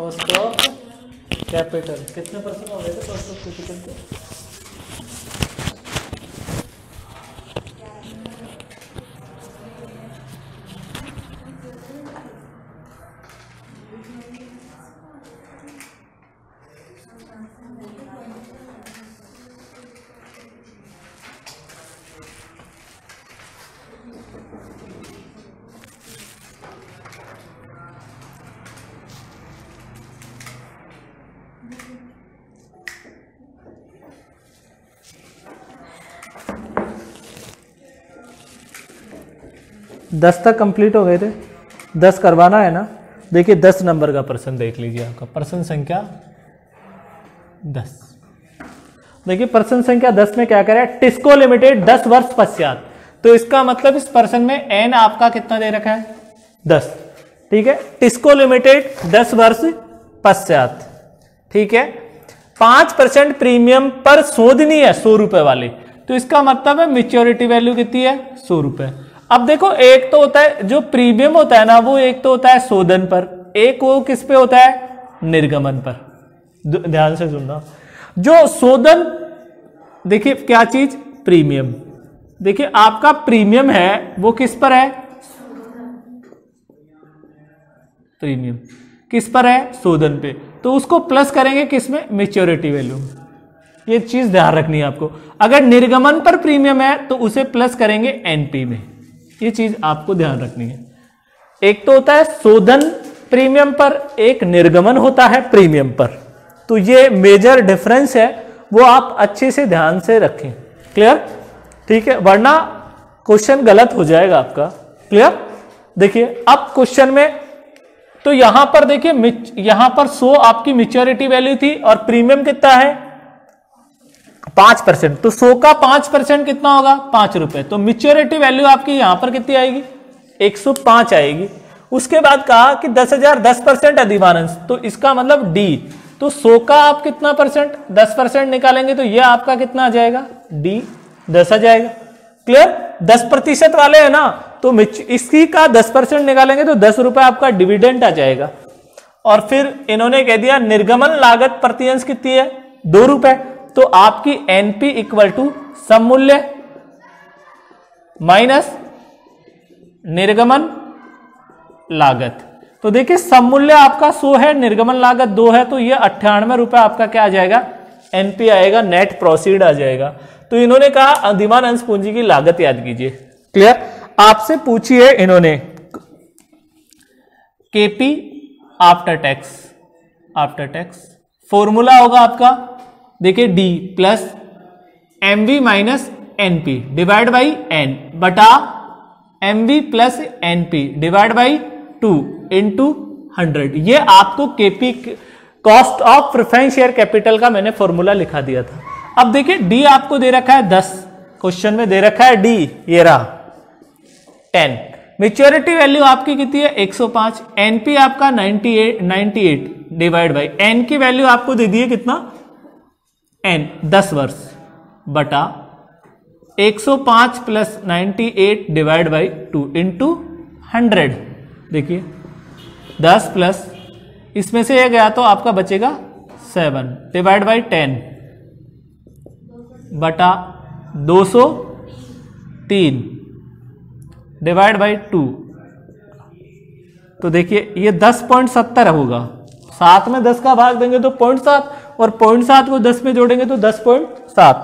Cost of capital कितने percent हो गए थे कॉस्ट ऑफ कैपिटल के? 10 तक कंप्लीट हो गए थे, 10 करवाना है ना। देखिए 10 नंबर का प्रश्न देख लीजिए, आपका प्रश्न संख्या 10। देखिए प्रश्न संख्या 10 में क्या करें, टिस्को लिमिटेड 10 वर्ष पश्चात। तो इसका मतलब इस प्रश्न में एन आपका कितना दे रखा है 10, ठीक है। टिस्को लिमिटेड 10 वर्ष पश्चात, ठीक है, 5% प्रीमियम पर शोधनी है 100 रुपए वाली। तो इसका मतलब है मैच्योरिटी वैल्यू कितनी है 100 रुपए। अब देखो एक तो होता है जो प्रीमियम होता है ना, वो एक तो होता है शोधन पर, एक वो किस पे होता है निर्गमन पर। ध्यान से सुनना, जो शोधन देखिए क्या चीज प्रीमियम, देखिए आपका प्रीमियम है वो किस पर है, प्रीमियम किस पर है शोधन पे, तो उसको प्लस करेंगे किसमें मैच्योरिटी वैल्यू। ये चीज ध्यान रखनी है आपको। अगर निर्गमन पर प्रीमियम है तो उसे प्लस करेंगे एनपी में, ये चीज आपको ध्यान रखनी है। एक तो होता है शोधन प्रीमियम पर, एक निर्गमन होता है प्रीमियम पर। तो ये मेजर डिफरेंस है, वो आप अच्छे से ध्यान से रखें। क्लियर, ठीक है, वरना क्वेश्चन गलत हो जाएगा आपका। क्लियर, देखिए अब क्वेश्चन में तो यहां पर देखिए यहां पर 100 आपकी मैच्योरिटी वैल्यू थी और प्रीमियम कितना है 5%, तो 100 का 5% कितना होगा 5 रुपए। तो मैच्योरिटी वैल्यू आपकी यहां पर कितनी आएगी 105 आएगी। उसके बाद कहा कि 10,000 10% अधिमान अंश, तो इसका मतलब डी, तो 100 का आप कितना परसेंट 10% निकालेंगे तो यह आपका कितना आ जाएगा डी 10 आ जाएगा। क्लियर, 10% वाले है ना, तो इसकी का 10% निकालेंगे तो 10 रुपए आपका डिविडेंड आ जाएगा। और फिर इन्होंने कह दिया निर्गमन लागत प्रति अंश कितनी है 2 रुपए, तो आपकी एनपी इक्वल टू सम मूल्य माइनस निर्गमन लागत। तो देखिए सम मूल्य आपका 100 है, निर्गमन लागत 2 है, तो ये 98 रुपए आपका क्या आ जाएगा एनपी आएगा, नेट प्रोसीड आ जाएगा। तो इन्होंने कहा अधिमान अंश पूंजी की लागत याद कीजिए। क्लियर, आपसे पूछिए इन्होंने KP after tax, after tax formula होगा आपका देखिए D plus MV minus NP divide by N बटा MV plus NP divide by 2 into 100। ये आपको KP cost of preference share capital का मैंने फॉर्मूला लिखा दिया था। अब देखिए डी आपको दे रखा है 10, क्वेश्चन में दे रखा है डी ये रहा 10, मैच्योरिटी वैल्यू आपकी कितनी है 105, एनपी आपका 98 डिवाइड बाई एन की वैल्यू आपको दे दी है कितना एन 10 वर्ष बटा 105 प्लस 98 डिवाइड बाई 2 इंटू 100। देखिए 10 प्लस इसमें से ये गया तो आपका बचेगा 7 डिवाइड बाई 10 बटा 203 डिवाइड बाई 2। तो देखिए ये 10.70 होगा, 7 में 10 का भाग देंगे तो 0.7 और 0.7 को 10 में जोड़ेंगे तो 10.7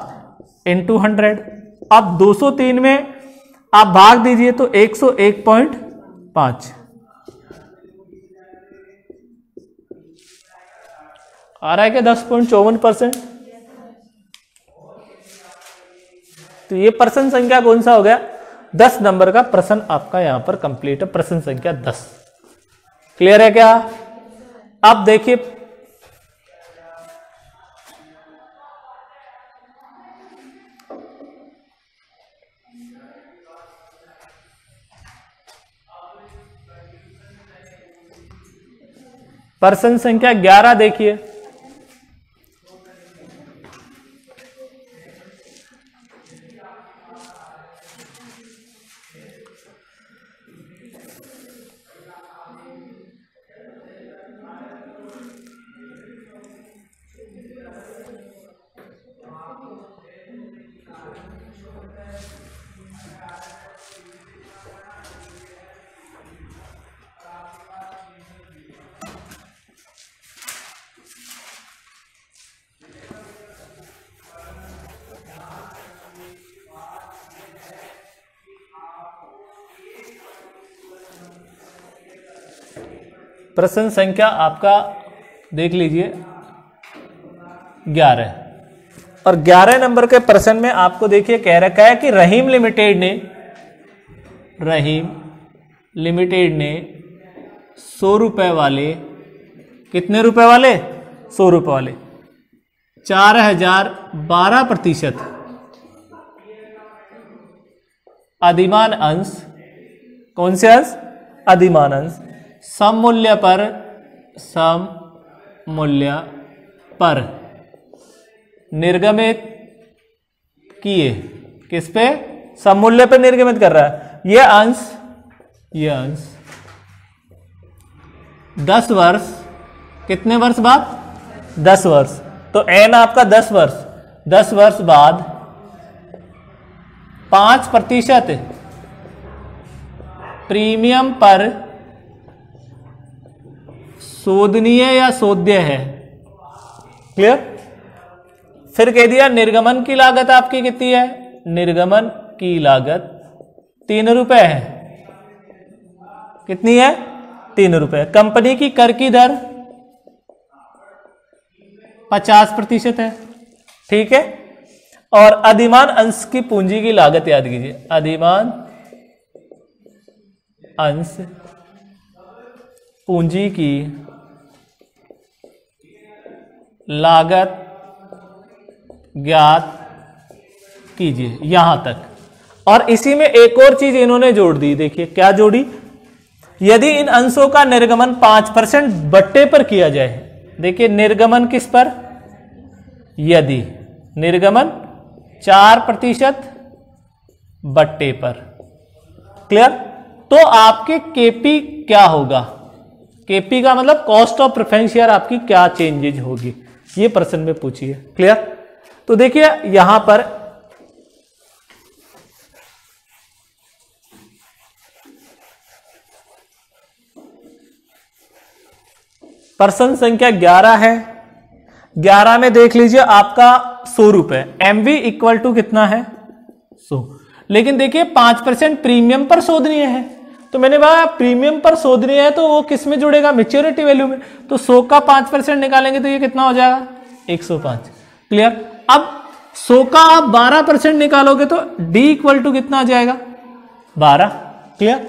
इंटू 100। अब 203 में आप भाग दीजिए तो 101.5 आ रहा है क्या 10.54%। तो ये प्रश्न संख्या कौन सा हो गया 10 नंबर का प्रश्न आपका यहां पर कंप्लीट है, प्रश्न संख्या 10। क्लियर है क्या। अब देखिए प्रश्न संख्या 11 देखिए, प्रश्न संख्या आपका देख लीजिए 11, और 11 नंबर के प्रश्न में आपको देखिए कह रखा है कि रहीम लिमिटेड ने 100 रुपए वाले, कितने रुपए वाले? 100 रुपए वाले 4012% अधिमान अंश, कौन से अंश? अधिमान अंश, सम मूल्य पर निर्गमित किए। किस पे? सम मूल्य पर निर्गमित कर रहा है। यह अंश 10 वर्ष, कितने वर्ष बाद? 10 वर्ष। तो n आपका 10 वर्ष, 10 वर्ष बाद 5% प्रीमियम पर शोधनीय या शोध्य है। क्लियर? फिर कह दिया निर्गमन की लागत आपकी कितनी है? निर्गमन की लागत 3 रुपए है। कितनी है? 3 रुपए। कंपनी की कर की दर 50% है। ठीक है। और अधिमान अंश की पूंजी की लागत याद कीजिए, अधिमान अंश पूंजी की लागत ज्ञात कीजिए, यहां तक। और इसी में एक और चीज इन्होंने जोड़ दी, देखिए क्या जोड़ी? यदि इन अंशों का निर्गमन 5% बट्टे पर किया जाए। देखिए निर्गमन किस पर? यदि निर्गमन 4% बट्टे पर। क्लियर? तो आपके केपी क्या होगा? केपी का मतलब कॉस्ट ऑफ प्रेफरेंस शेयर आपकी क्या चेंजेज होगी, ये प्रश्न में पूछिए। क्लियर? तो देखिए यहां पर प्रश्न संख्या 11 है। 11 में देख लीजिए आपका 100 रुपए, एमवी इक्वल टू कितना है? 100। लेकिन देखिए 5% प्रीमियम पर शोधनीय है। तो मैंने कहा प्रीमियम पर शोधनीय है तो वो किस में जुड़ेगा? मैच्योरिटी वैल्यू में। तो 100 का 5% निकालेंगे तो ये कितना हो जाएगा? 105। क्लियर? अब 100 का आप 12% निकालोगे तो डी इक्वल टू कितना आ जाएगा? 12। क्लियर?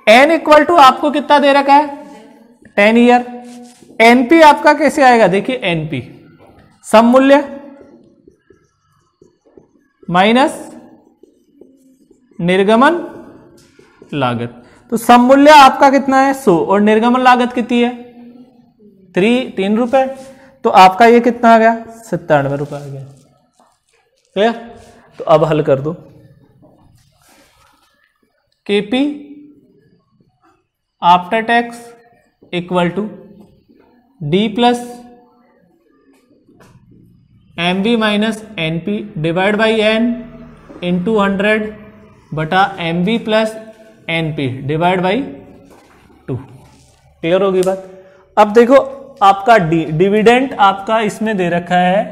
एन इक्वल टू आपको कितना दे रखा है? 10 ईयर। एनपी आपका कैसे आएगा? देखिए एनपी सम मूल्य माइनस निर्गमन लागत। तो सम मूल्य आपका कितना है? 100, और निर्गमन लागत कितनी है? 3 रुपए। तो आपका ये कितना आ गया? 97 रुपए आ गया। क्लियर? तो अब हल कर दो। KP after tax equal to D plus M B minus N P divide by N into 100 बटा M B plus N P divide by 2। Clear होगी बात? अब देखो आपका डिविडेंड आपका इसमें दे रखा है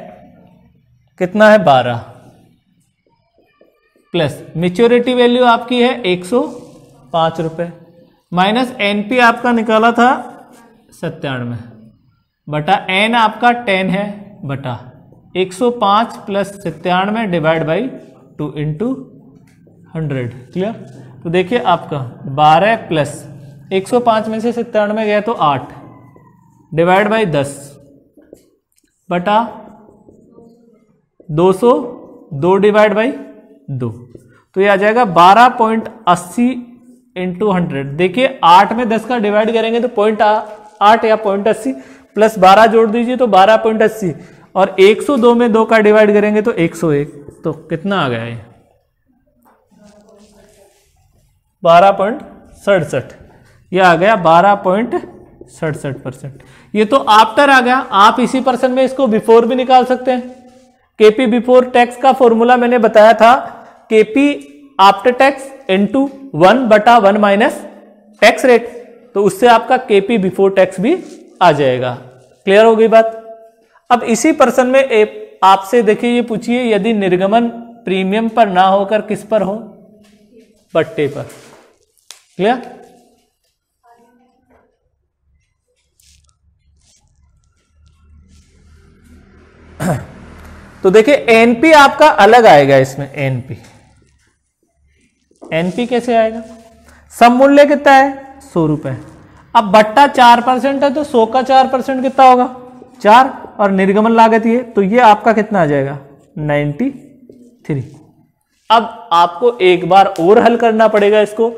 कितना है? 12 प्लस मैच्योरिटी वैल्यू आपकी है 105 रुपए माइनस एनपी आपका निकाला था 97 बटा एन आपका 10 है बटा 105 plus 97 divide by 2 into 100। Clear? तो देखिए आपका 12 प्लस 105 में से 97 गया तो 8 डिवाइड बाई 10 बटा 200, 2 डिवाइड बाई 2। तो ये आ जाएगा 12.80 इंटू 100। देखिए 8 में 10 का डिवाइड करेंगे तो 0.8 या 0.80 प्लस 12 जोड़ दीजिए तो 12.80, और 102 में 2 का डिवाइड करेंगे तो 101। तो कितना आ गया ये? 12.67। ये आ गया 12.67%। ये तो आफ्टर आ गया। आप इसी पर्सन में इसको बिफोर भी निकाल सकते हैं। केपी बिफोर टैक्स का फॉर्मूला मैंने बताया था, KP after tax into 1/1 minus tax rate. तो उससे आपका केपी बिफोर टैक्स भी आ जाएगा। क्लियर हो गई बात? अब इसी पर्सन में आपसे देखिए ये पूछिए, यदि निर्गमन प्रीमियम पर ना होकर किस पर हो? बट्टे पर। क्लियर? तो देखिए एनपी आपका अलग आएगा इसमें, एनपी कैसे आएगा? सम मूल्य कितना है? 100 रुपए। अब बट्टा 4% है तो 100 का 4% कितना होगा? 4, और निर्गमन लागत ये, तो ये आपका कितना आ जाएगा? 93। अब आपको एक बार और हल करना पड़ेगा इसको,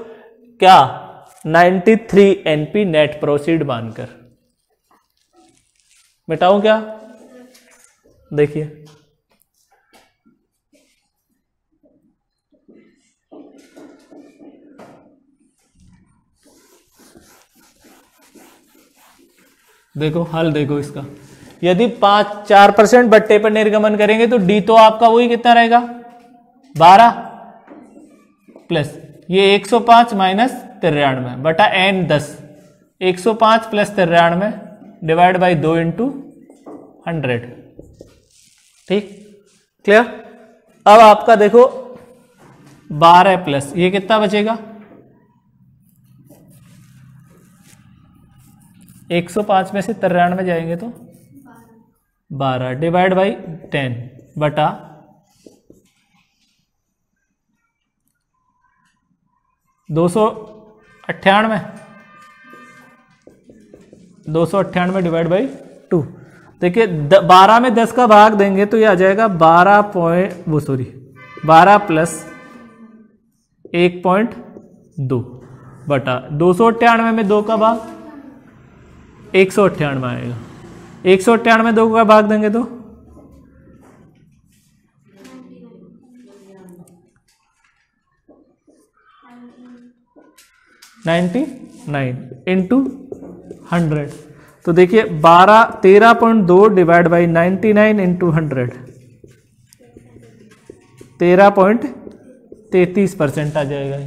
क्या? 93 एनपी नेट प्रोसीड मानकर। मिटाऊं क्या? देखिए देखो हल देखो इसका, यदि 4% बट्टे पर निर्गमन करेंगे तो डी तो आपका वही कितना रहेगा? 12 प्लस ये 105 माइनस 93 बटा N 10, 105 plus 93 divide by 2 into 100। ठीक, क्लियर? अब आपका देखो 12 प्लस ये कितना बचेगा? 105 में से 93 जाएंगे तो 12 डिवाइड बाई 10 बटा 298, 298 डिवाइड बाई 2। देखिए 12 में 10 का भाग देंगे तो ये आ जाएगा 12 प्लस 1.2 बटा 298 में 2 का भाग 198 आएगा। 198 में 2 का भाग देंगे तो 99 इंटू 100। तो देखिए 13.2 डिवाइड बाई 99 इंटू 100, 13.33% आ जाएगा।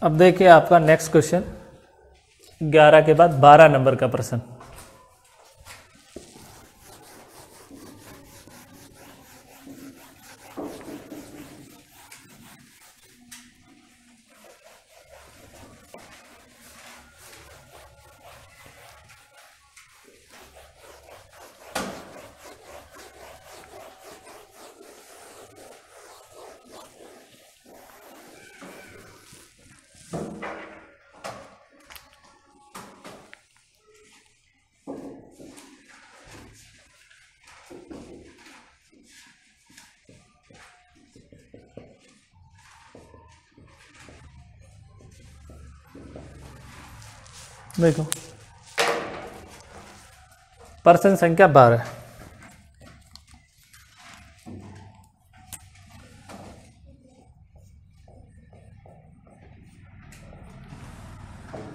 अब देखिए आपका नेक्स्ट क्वेश्चन 11 के बाद 12 नंबर का प्रश्न। देखो प्रश्न संख्या 12।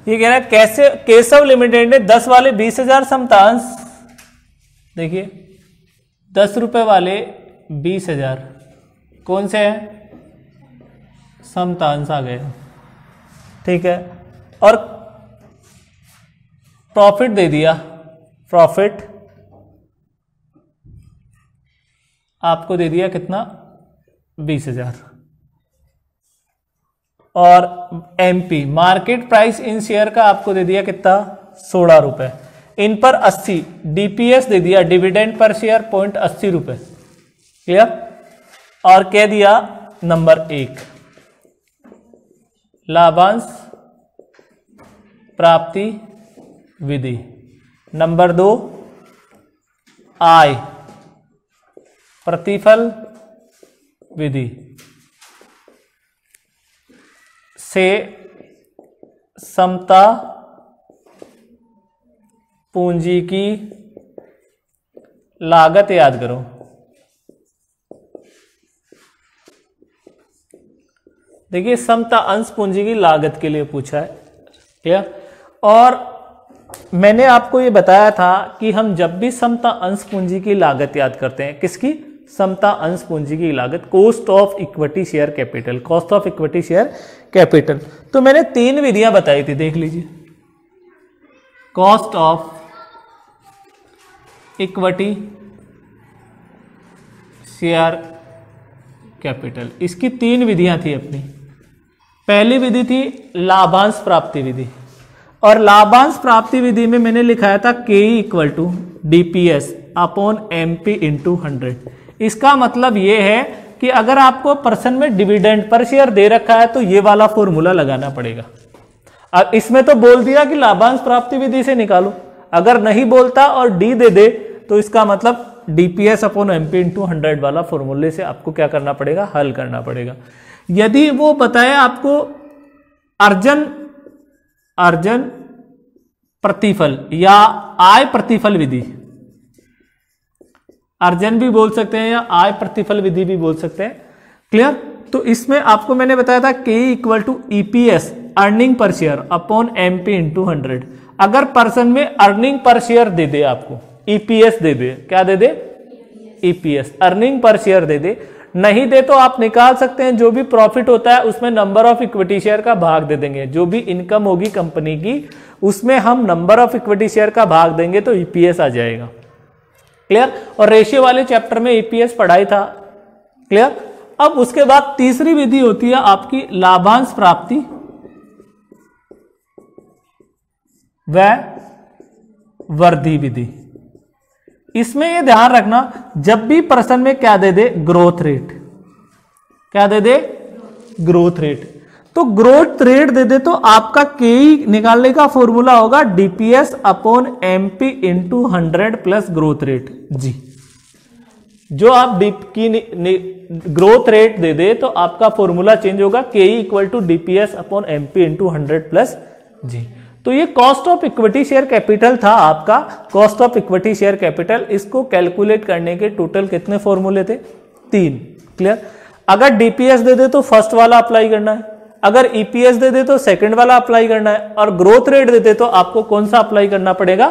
ये कह रहा है कैसे केशव लिमिटेड ने 10 वाले 20,000 समतांश, देखिए 10 रुपए वाले 20,000 कौन से है? समतांश आ गए, ठीक है, और प्रॉफिट दे दिया, प्रॉफिट आपको दे दिया कितना, 20,000। और MP market price in share का आपको दे दिया कितना, 16 रुपए। इन पर 80 डीपीएस दे दिया, डिविडेंड पर शेयर 0.80 रुपए। क्लियर। और कह दिया नंबर 1 लाभांश प्राप्ति विधि, नंबर 2 आय प्रतिफल विधि से समता पूंजी की लागत याद करो। देखिए समता अंश पूंजी की लागत के लिए पूछा है, क्लियर। और मैंने आपको ये बताया था कि हम जब भी समता अंश पूंजी की लागत याद करते हैं, किसकी, समता अंश पूंजी की लागत, cost of equity share capital, cost of equity share capital. तो मैंने 3 विधियां बताई थी, देख लीजिए। Cost of equity share capital, इसकी 3 विधियां थी अपनी। पहली विधि थी लाभांश प्राप्ति विधि, और लाभांश प्राप्ति विधि में मैंने लिखाया था K equal to DPS upon MP into 100। इसका मतलब ये है कि अगर आपको पर्सन में डिविडेंड पर शेयर दे रखा है तो ये वाला फॉर्मूला लगाना पड़ेगा। अब इसमें तो बोल दिया कि लाभांश प्राप्ति विधि से निकालो, अगर नहीं बोलता और डी दे दे तो इसका मतलब डीपीएस अपॉन एमपी इंटू 100 वाला फॉर्मूले से आपको क्या करना पड़ेगा, हल करना पड़ेगा। यदि वो बताए आपको अर्जन प्रतिफल या आय प्रतिफल विधि, अर्जन भी बोल सकते हैं या आय प्रतिफल विधि भी बोल सकते हैं, क्लियर। तो इसमें आपको मैंने बताया था K equal to EPS earning per share upon MP into 100। अगर पर्सन में अर्निंग पर शेयर दे दे, आपको ईपीएस दे दे, क्या दे दे, ईपीएस अर्निंग पर शेयर दे दे, नहीं दे तो आप निकाल सकते हैं जो भी प्रॉफिट होता है उसमें नंबर ऑफ इक्विटी शेयर का भाग दे देंगे। जो भी इनकम होगी कंपनी की उसमें हम नंबर ऑफ इक्विटी शेयर का भाग देंगे तो ईपीएस आ जाएगा, क्लियर। और रेशियो वाले चैप्टर में ईपीएस पढ़ाई था, क्लियर। अब उसके बाद तीसरी विधि होती है आपकी लाभांश प्राप्ति व वृद्धि विधि। इसमें यह ध्यान रखना जब भी पर्सन में क्या दे दे, ग्रोथ रेट, क्या दे दे, ग्रोथ रेट। तो ग्रोथ रेट दे दे तो आपका के निकालने का फॉर्मूला होगा DPS upon MP into 100 plus growth rate g. जो आप ग्रोथ रेट दे दे तो आपका फॉर्मूला चेंज होगा K equal to DPS upon MP into 100 plus g. तो ये cost of equity share capital था आपका, cost of equity share capital. इसको कैलकुलेट करने के टोटल कितने फॉर्मूले थे, 3, क्लियर। अगर डीपीएस दे दे तो फर्स्ट वाला अप्लाई करना है, अगर ईपीएस दे दे तो सेकंड वाला अप्लाई करना है, और ग्रोथ रेट दे दे तो आपको कौन सा अप्लाई करना पड़ेगा,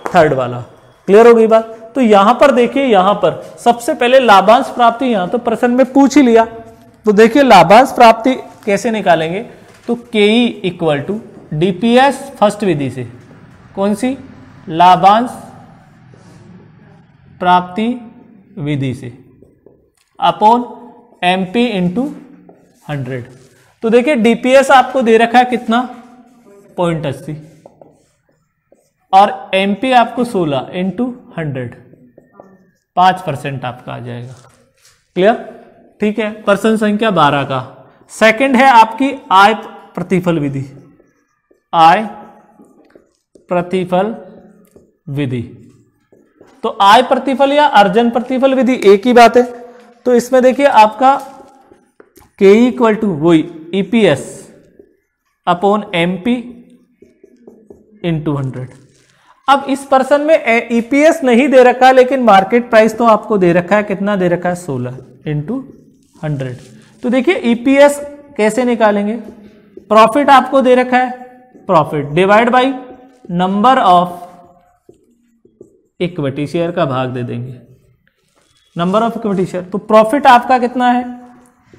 थर्ड वाला। क्लियर हो गई बात। तो यहां पर देखिए, यहां पर सबसे पहले लाभांश प्राप्ति यहां तो पर्सन में पूछ ही लिया, तो देखिए लाभांश प्राप्ति कैसे निकालेंगे। तो के इक्वल टू डीपीएस फर्स्ट विधि से, कौन सी, लाभांश प्राप्ति विधि से, अपॉन एमपी इंटू 100। तो देखिए डीपीएस आपको दे रखा है कितना, 0.80, और एमपी आपको 16 इंटू 100, 5% आपका आ जाएगा, क्लियर, ठीक है। पर्सन संख्या 12 का। सेकंड है आपकी आय प्रतिफल विधि, आय प्रतिफल विधि। तो आय प्रतिफल या अर्जन प्रतिफल विधि एक ही बात है। तो इसमें देखिए आपका के इक्वल टू वही ईपीएस अपॉन एमपी इंटू 100। अब इस पर्सन में ईपीएस नहीं दे रखा है, लेकिन मार्केट प्राइस तो आपको दे रखा है, कितना दे रखा है, 16 इंटू 100। तो देखिए ईपीएस कैसे निकालेंगे, प्रॉफिट आपको दे रखा है, profit divide by number of equity share का भाग दे देंगे, नंबर ऑफ इक्विटी शेयर। तो प्रॉफिट आपका कितना है,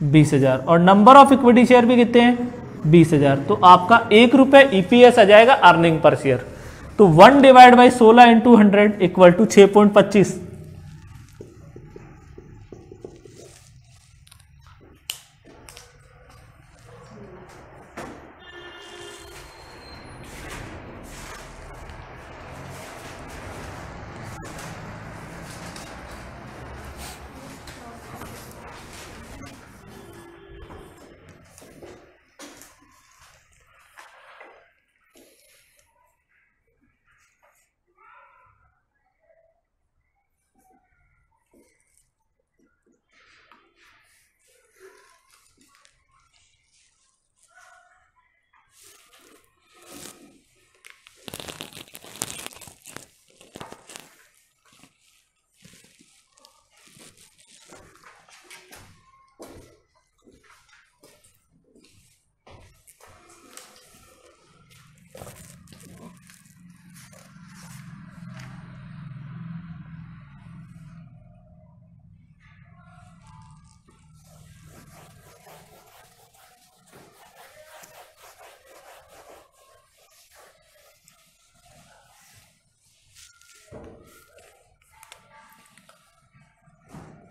20,000, और नंबर ऑफ इक्विटी शेयर भी कितने हैं, 20,000। तो आपका 1 रुपए ईपीएस आ जाएगा अर्निंग पर शेयर। तो 1 divide by 16 into 100 equal to 6.25,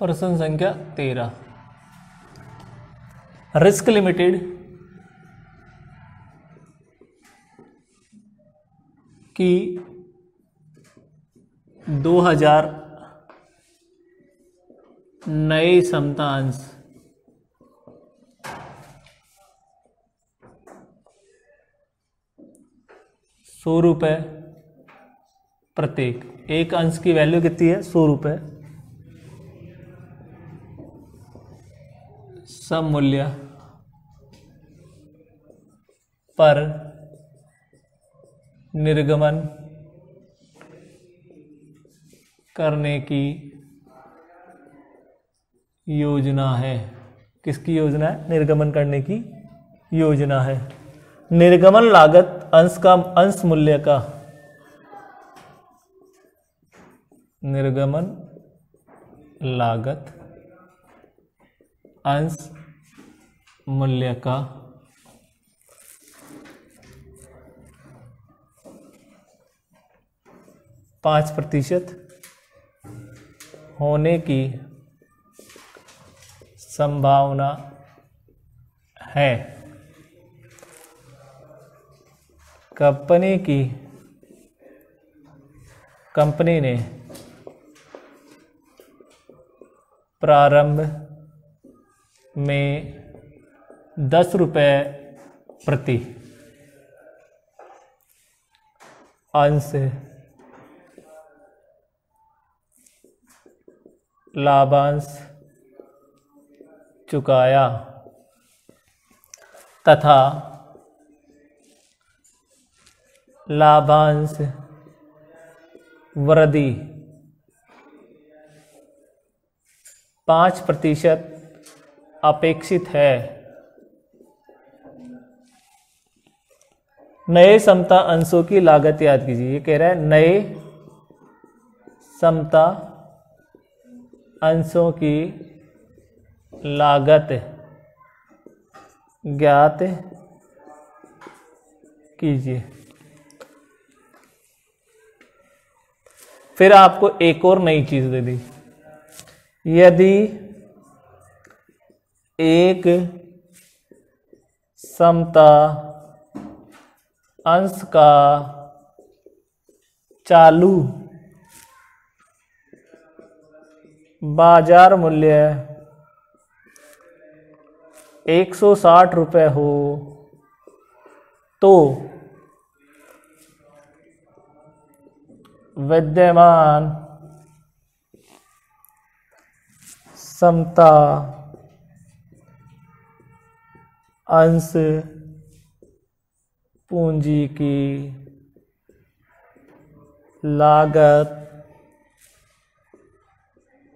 प्रश्न संख्या 13, रिस्क लिमिटेड की 2000 नए समता अंश ₹100 प्रत्येक, एक अंश की वैल्यू कितनी है? ₹100। सम मूल्य पर निर्गमन करने की योजना है। किसकी योजना है? निर्गमन करने की योजना है। निर्गमन लागत अंश मूल्य का, निर्गमन लागत अंश मूल्य का 5% होने की संभावना है। कंपनी ने प्रारंभ में ₹10 प्रति अंश लाभांश चुकाया तथा लाभांश वृद्धि 5% अपेक्षित है। नए समता अंशों की लागत याद कीजिए। ये कह रहा है नए समता अंशों की लागत ज्ञात कीजिए। फिर आपको एक और नई चीज दे दी, यदि एक समता अंश का चालू बाजार मूल्य ₹160 हो तो विद्यमान समता अंश पूंजी की लागत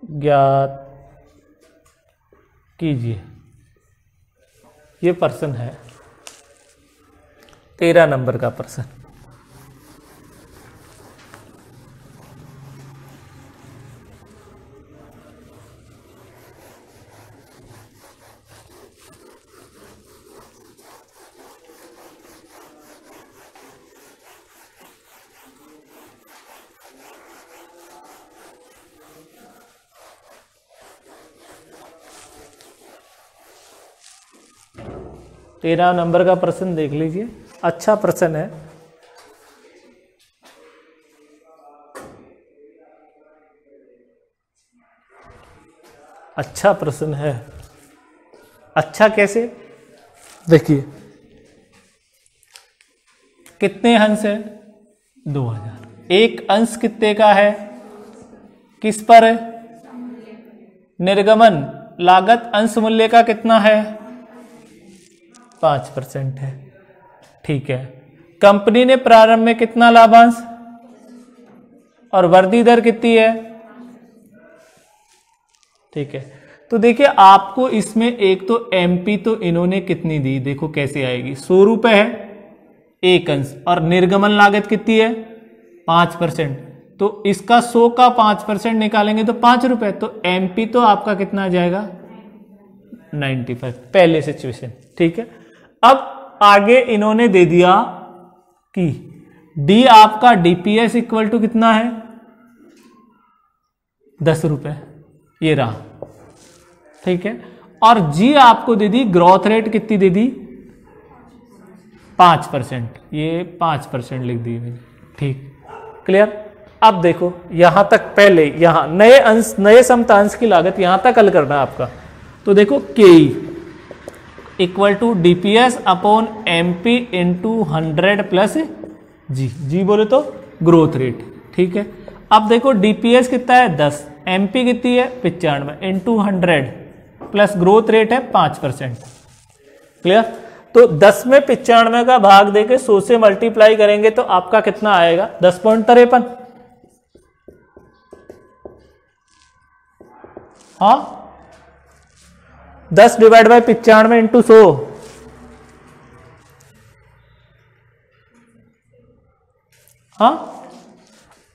ज्ञात कीजिए। ये प्रश्न है 13 नंबर का प्रश्न। तेरह नंबर का प्रश्न देख लीजिए, अच्छा प्रश्न है। अच्छा प्रश्न है। अच्छा कैसे? देखिए कितने अंश है? 2000। एक अंश कितने का है? किस पर? निर्गमन लागत अंश मूल्य का कितना है? 5% है। ठीक है। कंपनी ने प्रारंभ में कितना लाभांश और वृद्धि दर कितनी है? ठीक है। तो देखिए आपको इसमें एक तो एमपी तो इन्होंने कितनी दी, देखो कैसे आएगी। ₹100 है एक अंश और निर्गमन लागत कितनी है? 5%। तो इसका 100 का 5% निकालेंगे तो ₹5। तो एमपी तो आपका कितना आ जाएगा? 95। पहले सिचुएशन। ठीक है। अब आगे इन्होंने दे दिया कि डी आपका डीपीएस इक्वल टू कितना है? ₹10। ये रहा ठीक है, और जी आपको दे दी ग्रोथ रेट कितनी दे दी 5%, ये 5% लिख दी मैंने। ठीक, क्लियर। अब देखो यहां तक, पहले यहां नए अंश, नए समतांश की लागत यहां तक हल करना है आपका। तो देखो K equal to DPS upon MP into 100 plus g बोले तो ग्रोथ रेट। ठीक है, अब देखो डीपीएस कितना है 10, एमपी कितनी है 95 इंटू 100 प्लस ग्रोथ रेट है 5%। क्लियर। तो 10 में 95 का भाग देके 100 से मल्टीप्लाई करेंगे तो आपका कितना आएगा 10.53। हाँ, 10 डिवाइड बाई 95 इंटू 100, हाँ,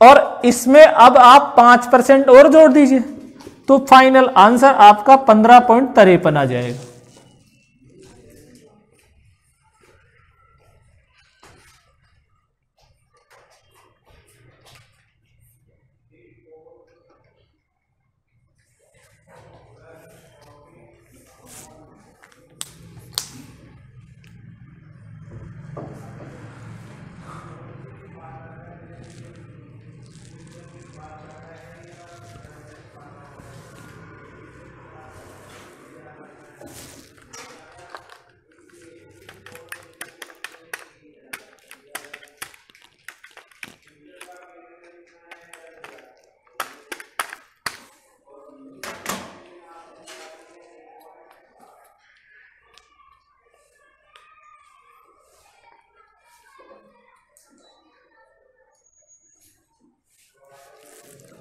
और इसमें अब आप 5% और जोड़ दीजिए तो फाइनल आंसर आपका 15.53 आ जाएगा।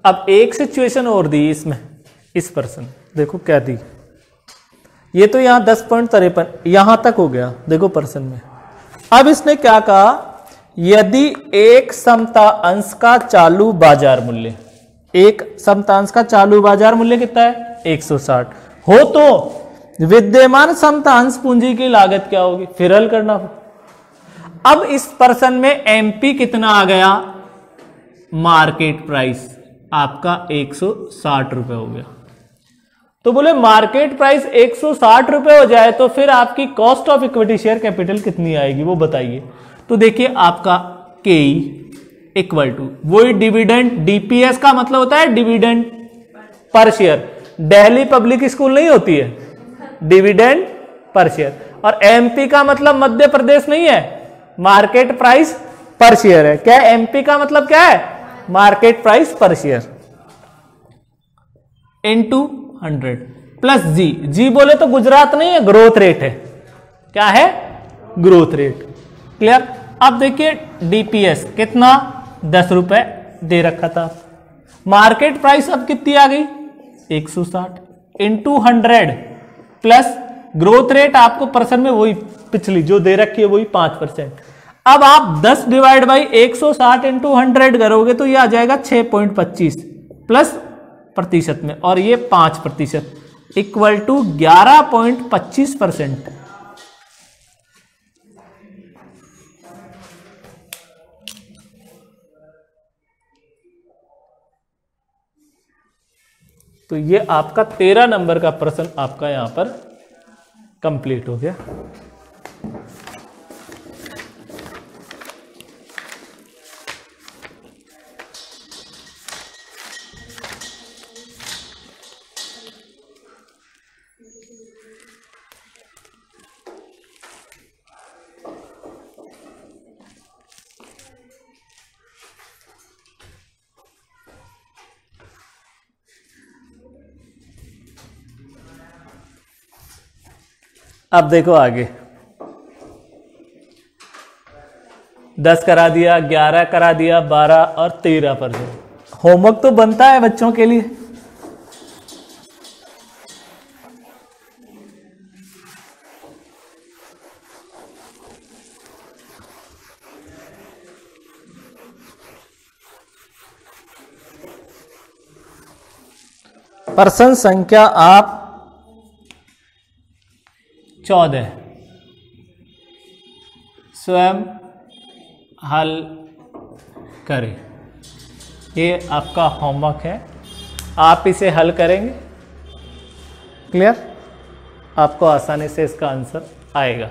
अब एक सिचुएशन और दी इसमें, इस पर्सन देखो क्या दी, ये तो यहां 10.53 यहां तक हो गया देखो पर्सन में। अब इसने क्या कहा, यदि एक समता अंश का चालू बाजार मूल्य, एक समता अंश का चालू बाजार मूल्य कितना है 160 हो तो विद्यमान समता अंश पूंजी की लागत क्या होगी, फिर हल करना हो। अब इस पर्सन में एमपी कितना आ गया, मार्केट प्राइस आपका 160 रुपए हो गया। तो बोले मार्केट प्राइस 160 रुपए हो जाए तो फिर आपकी cost of equity share capital कितनी आएगी वो बताइए। तो देखिए आपका के इक्वल टू वही डिविडेंड, डीपीएस का मतलब होता है dividend per share, Delhi public school नहीं होती है, डिविडेंड पर शेयर। और एमपी का मतलब मध्य प्रदेश नहीं है, मार्केट प्राइस पर शेयर है। क्या एमपी का मतलब क्या है, मार्केट प्राइस पर शेयर इनटू 100 प्लस जी बोले तो गुजरात नहीं है, ग्रोथ रेट है। क्या है, ग्रोथ रेट। क्लियर। अब देखिए डीपीएस कितना 10 रुपए दे रखा था, मार्केट प्राइस अब कितनी आ गई 160 इंटू 100 प्लस ग्रोथ रेट आपको परसेंट में वही पिछली जो दे रखी है वही 5%। अब आप 10 डिवाइड बाई 160 इंटू 100 करोगे तो ये आ जाएगा 6.25 प्लस प्रतिशत में, और ये 5% इक्वल टू 11.25%। तो ये आपका 13 नंबर का प्रश्न आपका यहां पर कंप्लीट हो गया। अब देखो आगे 10 करा दिया, 11 करा दिया, 12 और 13%। होमवर्क तो बनता है बच्चों के लिए। प्रश्न संख्या आप 14 स्वयं हल करें। ये आपका होमवर्क है, आप इसे हल करेंगे। क्लियर, आपको आसानी से इसका आंसर आएगा।